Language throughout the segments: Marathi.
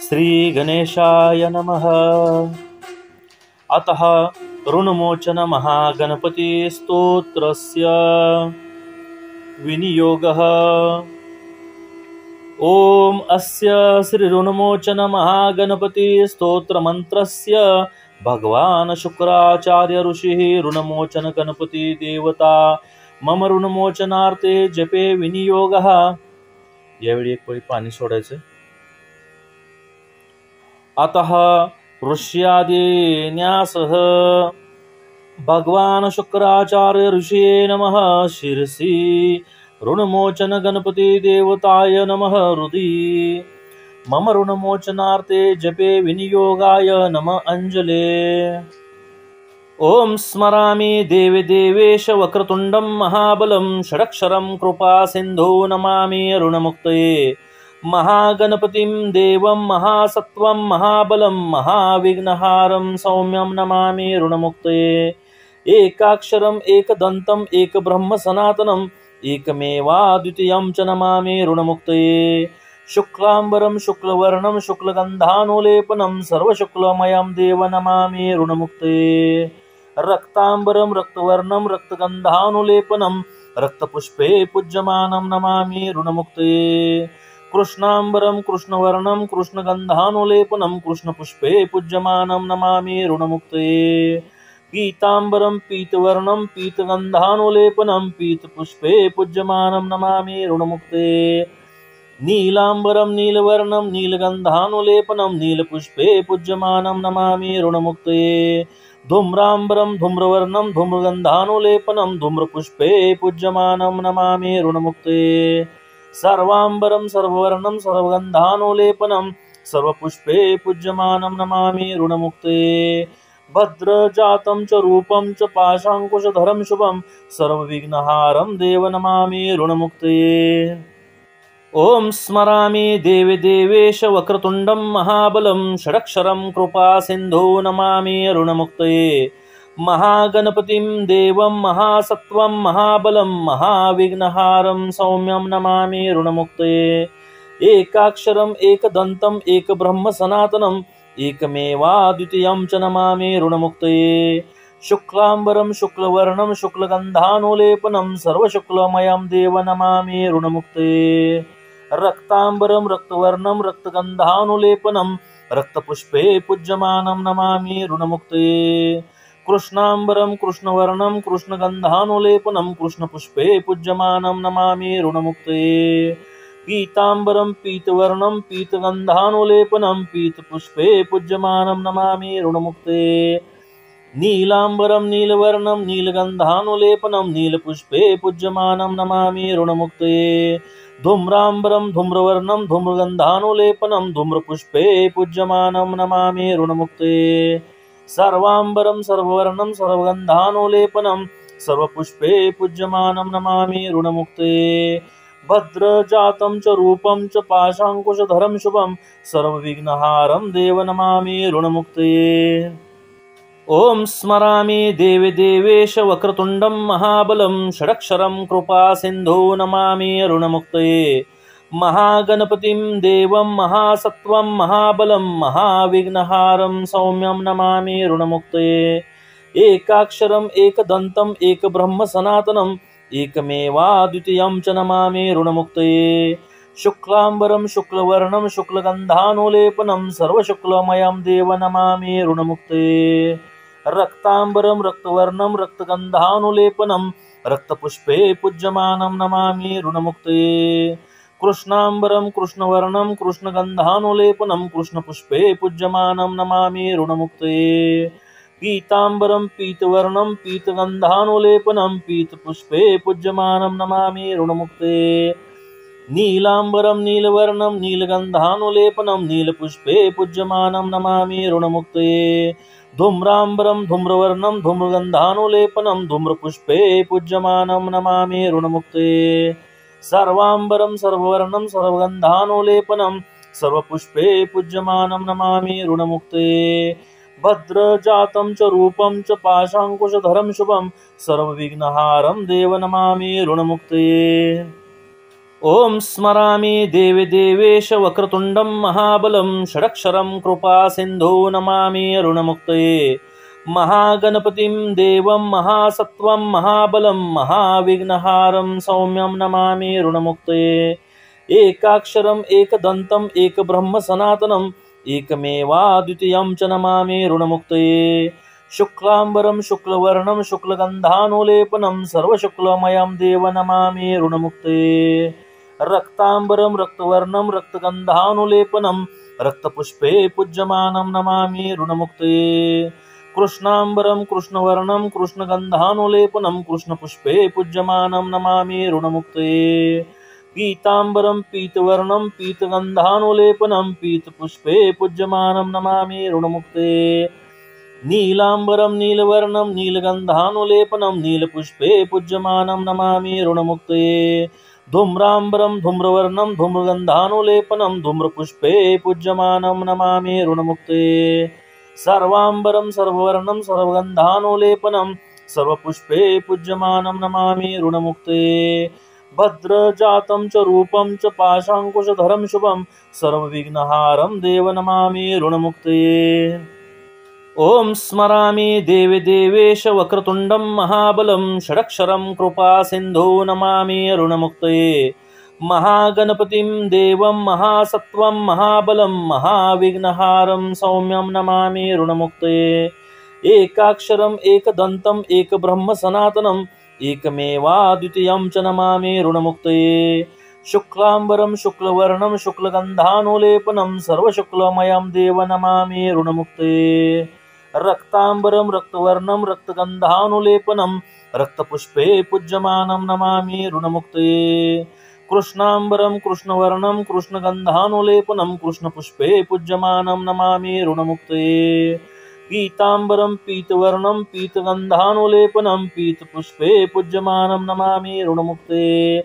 श्रीगणेशाय नमः। अतः ऋणमोचन महागणपति स्तोत्रस्य विनियोगः। ओम अस्य श्री ऋणमोचन महागणपति स्तोत्र मंत्रस्य भगवान शुक्राचार्य ऋषिः ऋणमोचन गणपति देवता मम ऋणमोचनार्थे जपे विनियोगः। यावेळी एक पळी पाणी सोडायचं। अतः ऋष्यादिन्यासः भगवान शुक्राचार्य ऋषिये नमः। शिरसि ऋणमोचन गणपति देवताय नमः। हृदि मम ऋणमोचनार्थे जपे विनियोगाय नम अंजले। ओम स्मरामि देवे देवेश वक्रतुंडं महाबलं षडक्षरं कृपा सिंधु नमामि ऋणमुक्तये। महागणपतिं देवं महासत्वं महाबलं महाविघ्नहारं सौम्यं नमामि ऋणमुक्तये। एकाक्षरम् एकदन्तम् एकब्रह्म सनातनम् एकमेवाद्वितीयं च नमामि ऋणमुक्तये। शुक्लांबरं शुक्लवर्णं शुक्लगन्धानुलेपनं सर्वशुक्लमयं देव नमामि ऋणमुक्तये। रक्तांबरं रक्तवर्णं रक्तगन्धानुलेपनं रक्तपुष्पे पूज्यमानं नमामि ऋणमुक्तये। कृष्णांबरं कृष्णवर्णं कृष्णगन्धानुलेपनं कृष्णपुष्पे पूज्यमानं नमामि ऋणमुक्तये। पीतांबरं पीतवर्णं पीतगन्धानुलेपनं पीतपुष्पे पूज्यमानं नमामि ऋणमुक्तये। नीलांबरं नीलवर्णं नीलगन्धानुलेपनं नीलपुष्पे पूज्यमानं नमामि ऋणमुक्तये। धूम्रांबरं धूम्रवर्णं धूम्रगन्धानुलेपनं धूम्रपुष्पे पूज्यमानं नमामि ऋणमुक्तये। सर्वांबरं सर्ववर्णं सर्वगन्धानुलेपनं सर्वपुष्पे पूज्यमानं नमामि ऋणमुक्तये। भद्रजातं च रूपं च पाशाङ्कुशधरं शुभं सर्वविघ्नहारं देव नमामि ऋणमुक्तये। ओम स्मरामि देवे देवेश वक्रतुंडं महाबलं षडक्षरं कृपा सिंधु नमामि ऋणमुक्तये। महागणपतिं देवं महासत्वं महाबलं महाविघ्नहारं सौम्यं नमामि ऋणमुक्तये। एकाक्षरम् एकदन्तम् एकब्रह्म सनातनम् एकमेवाद्वितीयं च नमामि ऋणमुक्तये। शुक्लांबरं शुक्लवर्णं शुक्लगन्धानुलेपनं सर्वशुक्लमयं देव नमामि ऋणमुक्तये। रक्तांबरं रक्तवर्णं रक्तगन्धानुलेपनं रक्तपुष्पे पूज्यमानं नमामि ऋणमुक्तये। कृष्णांबरं कृष्णवर्णं कृष्णगन्धानुलेपनं कृष्णपुष्पे पूज्यमानं नमामि ऋणमुक्तये। पीतांबरं पीतवर्णं पीतगन्धानुलेपनं पीतपुष्पे पूज्यमानं नमामि ऋणमुक्तये। नीलांबरं नीलवर्णं नीलगन्धानुलेपनं नीलपुष्पे पूज्यमानं नमामि ऋणमुक्तये। धूम्रांबरं धूम्रवर्णं धूम्रगन्धानुलेपनं धूम्रपुष्पे पूज्यमानं नमामि ऋणमुक्तये। सर्वांबरं सर्ववर्णं सर्वगन्धानुलेपनं सर्वपुष्पे पूज्यमानं नमामि ऋणमुक्तये। भद्रजातं च रूपं च पाशाङ्कुशधरं शुभं सर्वविघ्नहारं देव नमामि ऋणमुक्तये। ओम स्मरामि देवे देवेश वक्रतुंडं महाबलं षडक्षरं कृपा सिंधु नमामि ऋणमुक्तये। महागणपतिं देवं महासत्वं महाबलं महाविघ्नहारं सौम्यं नमामि ऋणमुक्तये। एकाक्षरम् एकदन्तम् एकब्रह्म सनातनम् एकमेवाद्वितीयं च नमामि ऋणमुक्तये। शुक्लांबरं शुक्लवर्णं शुक्लगन्धानुलेपनं सर्वशुक्लमयं देव नमामि ऋणमुक्तये। रक्तांबरं रक्तवर्णं रक्तगन्धानुलेपनं रक्तपुष्पे पूज्यमानं नमामि ऋणमुक्तये। कृष्णांबरं कृष्णवर्णं कृष्णगन्धानुलेपनं कृष्णपुष्पे पूज्यमानं नमामि ऋणमुक्तये। पीतांबरं पीतवर्णं पीतगन्धानुलेपनं पीतपुष्पे पूज्यमानं नमामि ऋणमुक्तये। नीलांबरं नीलवर्णं नीलगन्धानुलेपनं नीलपुष्पे पूज्यमानं नमामि ऋणमुक्तये। धूम्रांबरं धूम्रवर्णं धूम्रगन्धानुलेपनं धूम्रपुष्पे पूज्यमानं नमामि ऋणमुक्तये। सर्वांबरं सर्ववर्णं सर्वगन्धानुलेपनं सर्वपुष्पे पूज्यमानं नमामि ऋणमुक्तये। भद्रजातं च रूपं च पाशाङ्कुशधरं शुभं सर्वविघ्नहारं देव नमामि ऋणमुक्तये। ॐ स्मरामि देवि देवेश वक्रतुण्डं महाबलं षडक्षरं कृपासिन्धो नमामि अरुणमुक्तये महागणपतिं देवं महासत्त्वं महाबलं महाविघ्नहारं सौम्यं नमामि अरुणमुक्तये एकाक्षरम् एकदन्तम् एकब्रह्म सनातनम् एकमेवाद्वितीयं च नमामि अरुणमुक्तये शुक्लांबरं शुक्लवर्णं शुक्लगन्धानुलेपनं सर्वशुक्लमयं देव नमामि अरुणमुक्तये रक्तांबरं रक्तवर्णं रक्तगन्धानुलेपनं रक्तपुष्पे पूज्यमानं नमामि अरुणमुक्तये कृष्णांबरं कृष्णवर्णं कृष्णगन्धानुलेपनं कृष्णपुष्पे पूज्यमानं नमामि अरुणमुक्तये पीतांबरं पीतवर्णं पीतगन्धानुलेपनं पीतपुष्पे पूज्यमानं नमामि अरुणमुक्तये नीलांबरं नीलवर्णं नीलगन्धानुलेपनं नीलपुष्पे पूज्यमानं नमामि अरुणमुक्तये धूम्रांबरं धूम्रवर्णं धूम्रगन्धानुलेपनं धूम्रपुष्पे पूज्यमानं नमामि अरुणमुक्तये सर्वांबरं सर्ववर्णं सर्वगन्धानुलेपनं सर्वपुष्पे पूज्यमानं नमामि अरुणमुक्तये भद्रजातं च रूपं च पाशाङ्कुशधरं शुभं सर्वविघ्नहारं देव नमामि अरुणमुक्तये ॐ स्मरामि देवि देवेश वक्रतुण्डं महाबलं षडक्षरं कृपासिन्धो नमामि अरुणमुक्तये महागणपतिं देवं महासत्त्वं महाबलं महाविघ्नहारं सौम्यं नमामि अरुणमुक्तये एकाक्षरम् एकदन्तम् एकब्रह्म सनातनम् एकमेवाद्वितीयं च नमामि अरुणमुक्तये शुक्लांबरं शुक्लवर्णं शुक्लगन्धानुलेपनं सर्वशुक्लमयं देव नमामि अरुणमुक्तये रक्तांबरं रक्तवर्णं रक्तगन्धानुलेपनं रक्तपुष्पे पूज्यमानं नमामि अरुणमुक्तये कृष्णांबरं कृष्णवर्णं कृष्णगन्धानुलेपनं कृष्णपुष्पे पूज्यमानं नमामि अरुणमुक्तये पीतांबरं पीतवर्णं पीतगन्धानुलेपनं पीतपुष्पे पूज्यमानं नमामि अरुणमुक्तये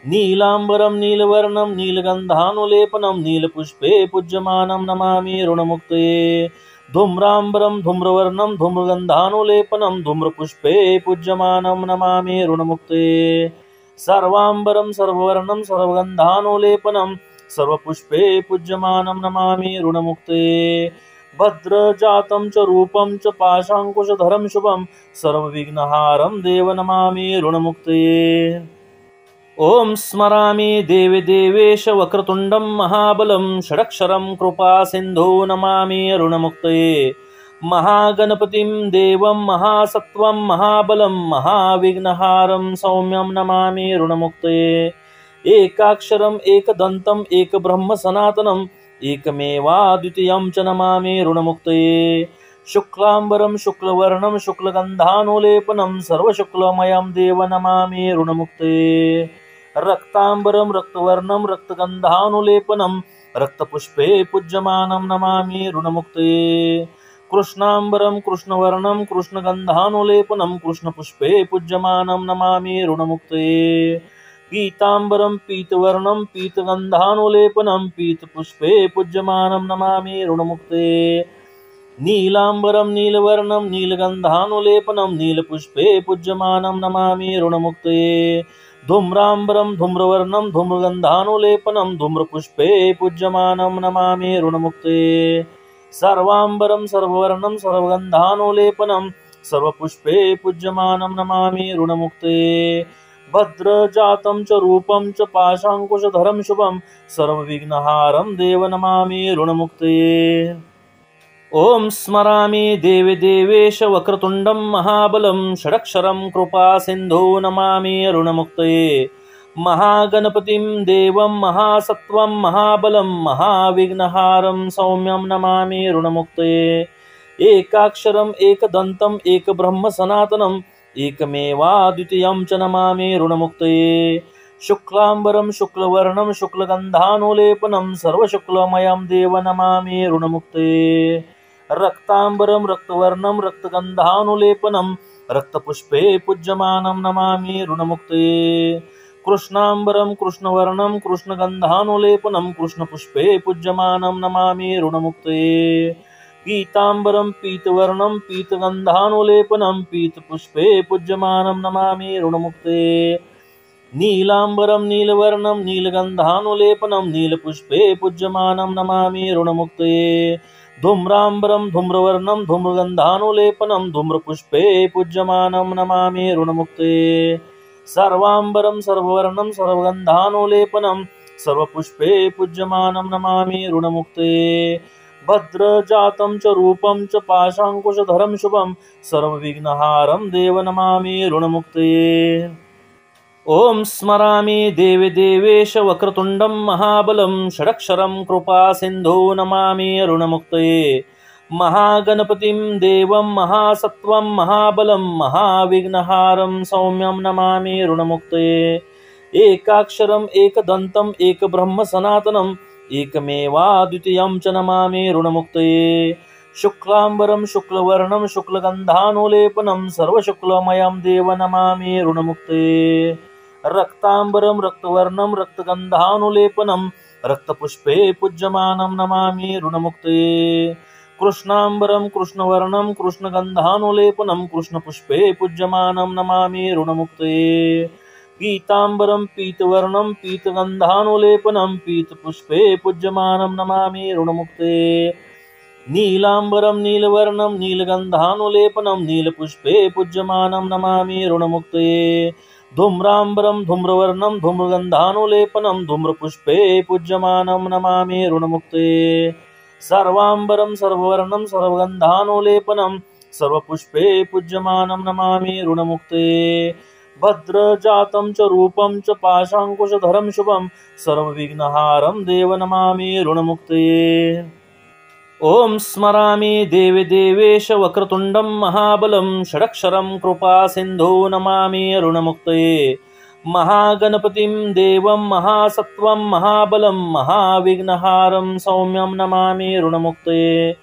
नीलांबरं नीलवर्णं नीलगन्धानुलेपनं नीलपुष्पे पूज्यमानं नमामि अरुणमुक्तये धूम्रांबरं धूम्रवर्णं धूम्रगन्धानुलेपनं धूम्रपुष्पे पूज्यमानं नमामि अरुणमुक्तये सर्वांबरं सर्ववर्णं सर्वगन्धानुलेपनं सर्वपुष्पे पूज्यमानं नमामि अरुणमुक्तये भद्रजातं च रूपं च पाशाङ्कुशधरं शुभं सर्वविघ्नहारं देव नमामि अरुणमुक्तये ॐ स्मरामि देवि देवेश वक्रतुण्डं महाबलं षडक्षरं कृपासिन्धो नमामि अरुणमुक्तये महागणपतिं देवं महासत्त्वं महाबलं महाविघ्नहारं सौम्यं नमामि अरुणमुक्तये एकाक्षरम् एकदन्तम् एकब्रह्म सनातनम् एकमेवाद्वितीयं च नमामि अरुणमुक्तये शुक्लांबरं शुक्लवर्णं शुक्लगन्धानुलेपनं सर्वशुक्लमयं देव नमामि अरुणमुक्तये रक्तांबरं रक्तवर्णं रक्तगन्धानुलेपनं रक्तपुष्पे पूज्यमानं नमामि अरुणमुक्तये कृष्णांबरं कृष्णवर्णं कृष्णगन्धानुलेपनं कृष्णपुष्पे पूज्यमानं नमामि अरुणमुक्तये पीतांबरं पीतवर्णं पीतगन्धानुलेपनं पीतपुष्पे पूज्यमानं नमामि अरुणमुक्तये नीलांबरं नीलवर्णं नीलगन्धानुलेपनं नीलपुष्पे पूज्यमानं नमामि अरुणमुक्तये धूम्रांबरं धूम्रवर्णं धूम्रगन्धानुलेपनं धूम्रपुष्पे पूज्यमानं नमामि अरुणमुक्तये सर्वांबरं सर्ववर्णं सर्वगन्धानुलेपनं सर्वपुष्पे पूज्यमानं नमामि अरुणमुक्तये भद्रजातं च रूपं च पाशाङ्कुशधरं शुभं सर्वविघ्नहारं देव नमामि अरुणमुक्तये ॐ स्मरामि देवि देवेश वक्रतुण्डं महाबलं षडक्षरं कृपासिन्धो नमामि अरुणमुक्तये महागणपतिं देवं महासत्त्वं महाबलं महाविघ्नहारं सौम्यं नमामि अरुणमुक्तये एकाक्षरम् एकदन्तम् एकब्रह्म सनातनम् एकमेवाद्वितीयं च नमामि अरुणमुक्तये शुक्लांबरं शुक्लवर्णं शुक्लगन्धानुलेपनं सर्वशुक्लमयं देव नमामि अरुणमुक्तये रक्तांबरं रक्तवर्णं रक्तगन्धानुलेपनं रक्तपुष्पे पूज्यमानं नमामि अरुणमुक्तये कृष्णांबरं कृष्णवर्णं कृष्णगन्धानुलेपनं कृष्णपुष्पे पूज्यमानं नमामि अरुणमुक्तये पीतांबरं पीतवर्णं पीतगन्धानुलेपनं पीतपुष्पे पूज्यमानं नमामि अरुणमुक्तये नीलाम्बरं नीलवर्णं नीलगन्धानुलेपनं नीलपुष्पे पूज्यमानं नमामि ऋणमुक्तये धूम्राम्बरं धूम्रवर्णं धूम्रगन्धानुलेपनं धूम्रपुष्पे पूज्यमानं नमामि ऋणमुक्तये सर्वाम्बरं सर्ववर्णं सर्वगन्धानुलेपनं सर्वपुष्पे पूज्यमानं नमामि ऋणमुक्तये भद्रजातं च रूपं च पाशाङ्कुशधरं शुभं सर्वविघ्नहारं देव नमामि ऋणमुक्तये ॐ स्मरामि देवी देवेश वक्रतुण्डं महाबलं षडक्षरं कृपासिन्धो नमामि ऋणमुक्तये महागणपतिं देवं महासत्वं महाबलं महाविघ्नहारं सौम्यं नमामि ऋणमुक्तये एकाक्षरम् एकदन्तम् एकब्रह्म सनातनम् एकमेवाद्वितीयं च नमामि ऋणमुक्तये शुक्लाम्बरं शुक्लवर्णं शुक्लगन्धानुलेपनं सर्वशुक्लमयं देव नमामि ऋणमुक्तये रक्ताम्बरं रक्तवर्णं रक्तगन्धानुलेपनं रक्तपुष्पे पूज्यमानं नमामि ऋणमुक्तये कृष्णाम्बरं कृष्णवर्णं कृष्णगन्धानुलेपनं कृष्णपुष्पे पूज्यमानं नमामि ऋणमुक्तये पीताम्बरं पीतवर्णं पीतगन्धानुलेपनं पीतपुष्पे पूज्यमानं नमामि ऋणमुक्तये नीलाम्बरं नीलवर्णं नीलगन्धानुलेपनं नीलपुष्पे पूज्यमानं नमामि ऋणमुक्तये धूम्राम्बरं धूम्रवर्णं धूम्रगन्धानुलेपनं धूम्रपुष्पे पूज्यमानं नमामि ऋणमुक्तये सर्वाम्बरं सर्ववर्णं सर्वगन्धानुलेपनं सर्वपुष्पे पूज्यमानं नमामि ऋणमुक्तये भद्रजातं च रूपं च पाशाङ्कुशधरं शुभं सर्वविघ्नहारं देव नमामि ऋणमुक्तये ॐ स्मरामि देवी देवेश वक्रतुण्डं महाबलं षडक्षरं कृपासिन्धो नमामि ऋणमुक्तये महागणपतिं देवं महासत्वं महाबलं महाविघ्नहारं सौम्यं नमामि ऋणमुक्तये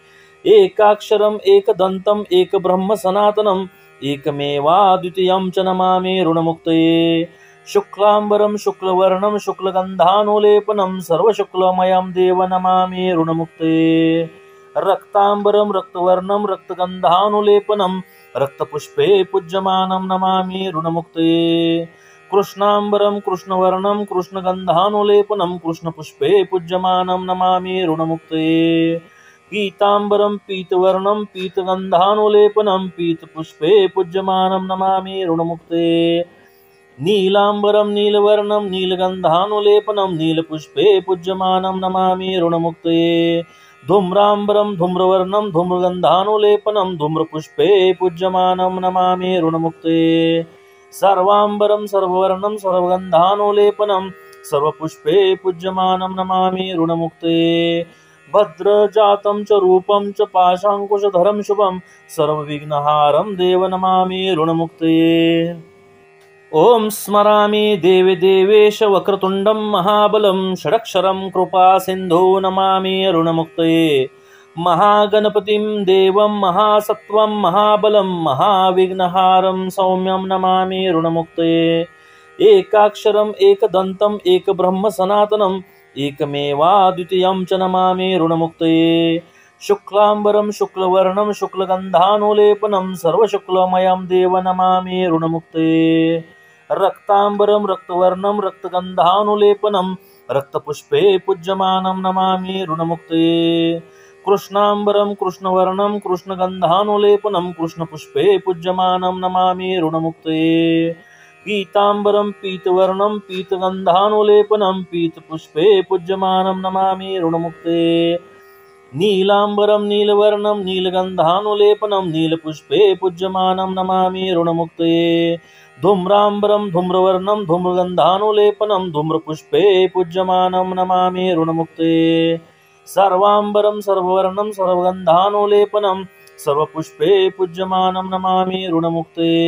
एकाक्षरम् एकदन्तम् एकब्रह्म सनातनम् एकमेवाद्वितीयं च नमामि ऋणमुक्तये शुक्लाम्बरं शुक्लवर्णं शुक्लगन्धानुलेपनं सर्वशुक्लमयं देव नमामि ऋणमुक्तये रक्ताम्बरं रक्तवर्णं रक्तगन्धानुलेपनं रक्तपुष्पे पूज्यमानं नमामि ऋणमुक्तये कृष्णाम्बरं कृष्णवर्णं कृष्णगन्धानुलेपनं कृष्णपुष्पे पूज्यमानं नमामि ऋणमुक्तये पीताम्बरं पीतवर्णं पीतगन्धानुलेपनं पीतपुष्पे पूज्यमानं नमामि ऋणमुक्तये नीलाम्बरं नीलवर्णं नीलगन्धानुलेपनं नीलपुष्पे पूज्यमानं नमामि ऋणमुक्तये धूम्राम्बरं धूम्रवर्णं धूम्रगन्धानुलेपनं धूम्रपुष्पे पूज्यमानं नमामि ऋणमुक्तये सर्वाम्बरं सर्ववर्णं सर्वगन्धानुलेपनं सर्वपुष्पे पूज्यमानं नमामि ऋणमुक्तये भद्रजातं च रूपं च पाशाङ्कुशधरं शुभं सर्वविघ्नहारं देव नमामि ऋणमुक्तये ॐ स्मरामि देवी देवेश वक्रतुण्डं महाबलं षडक्षरं कृपासिन्धो नमामि ऋणमुक्तये महागणपतिं देवं महासत्वं महाबलं महाविघ्नहारं सौम्यं नमामि ऋणमुक्तये एकाक्षरम् एकदन्तम् एकब्रह्म सनातनम् एकमेवाद्वितीयं च नमामि ऋणमुक्तये शुक्लाम्बरं शुक्लवर्णं शुक्लगन्धानुलेपनं सर्वशुक्लमयं देव नमामि ऋणमुक्तये रक्ताम्बरं रक्तवर्णं रक्तगन्धानुलेपनं रक्तपुष्पे पूज्यमानं नमामि ऋणमुक्तये कृष्णाम्बरं कृष्णवर्णं कृष्णगन्धानुलेपनं कृष्णपुष्पे पूज्यमानं नमामि ऋणमुक्तये पीताम्बरं पीतवर्णं पीतगन्धानुलेपनं पीतपुष्पे पूज्यमानं नमामि ऋणमुक्तये नीलाम्बरं नीलवर्णं नीलगन्धानुलेपनं नीलपुष्पे पूज्यमानं नमामि ऋणमुक्तये धूम्राम्बरं धूम्रवर्णं धूम्रगन्धानुलेपनं धूम्रपुष्पे पूज्यमानं नमामि ऋणमुक्तये सर्वाम्बरं सर्ववर्णं सर्वगन्धानुलेपनं सर्वपुष्पे पूज्यमानं नमामि ऋणमुक्तये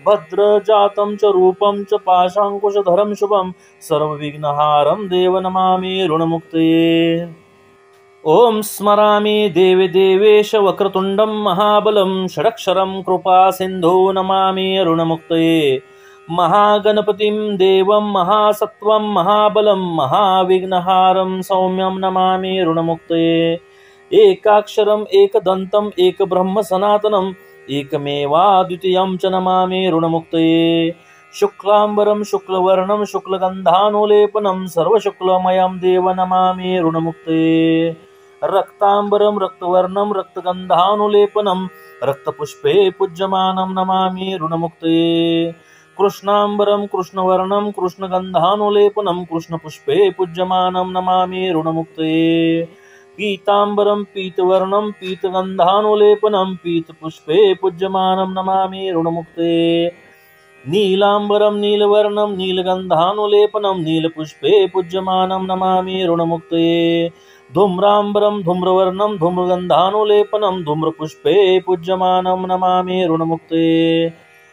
भद्रजातं च रूपं च पाशाङ्कुशधरं शुभं सर्वविघ्नहारं देव नमामि ऋणमुक्तये ॐ स्मरामि देवी देवेश वक्रतुण्डं महाबलं षडक्षरं कृपासिन्धो नमामि ऋणमुक्तये महागणपतिं देवं महासत्वं महाबलं महाविघ्नहारं सौम्यं नमामि ऋणमुक्तये एकाक्षरम् एकदन्तम् एकब्रह्म सनातनम् एकमेवाद्वितीयं च नमामि ऋणमुक्तये शुक्लांबरम शुक्लवर्णम शुक्लगंधानुलेपनम सर्वशुक्लमयं देव नमामि ऋणमुक्तये। रक्तांबरम रक्तवर्णम रक्तगंधानुलेपनम रक्तपुष्पे पूज्यमानं नमामि ऋणमुक्तये। कृष्णांबरम कृष्णवर्णम कृष्णगंधानुलेपनम कृष्णपुष्पे पूज्यमानं नमामि ऋणमुक्तये। पीतांबरम पीतवर्णम पीतगंधानुलेपनम पीतपुष्पे पूज्यमानं नमामि ऋणमुक्तये। नीलांबरम नीलवर्णम नीलगंधानुलेपनम नीलपुष्पे पूज्यमानं नमामि ऋणमुक्तये। धूम्रांबरम धूम्रवर्णम धूम्रगंधानुलेपनम धूम्रपुष्पे पूज्यमानं नमामि ऋणमुक्तये।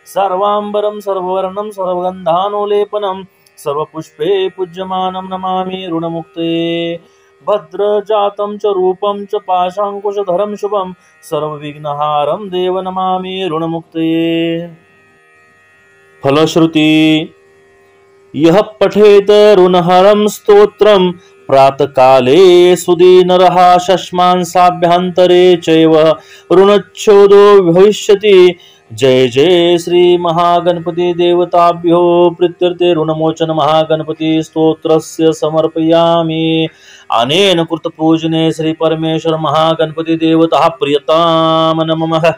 सर्वांबरम सर्ववर्णम सर्वगंधानुलेपनम सर्वपुष्पे पूज्यमानं नमामि ऋणमुक्तये। भद्रजातं च रूपं च पाशांकुशधरं शुभं सर्वविघ्नहारं देव नमामि ऋणमुक्तये। फलश्रुति यः पठेत ऋणहरं स्तोत्रं प्रातःकाले सुदीनरः शश्मांसाभ्यन्तरे चैव ऋणच्छोदो भविष्यति। जय जय श्री महागणपति देवताभ्यो प्रीत्यर्थे ऋणमोचन महागणपति स्तोत्रस्य समर्पयामि। अनेन कृतपूजने श्री परमेश्वर महागणपति देवता प्रियताम नमः।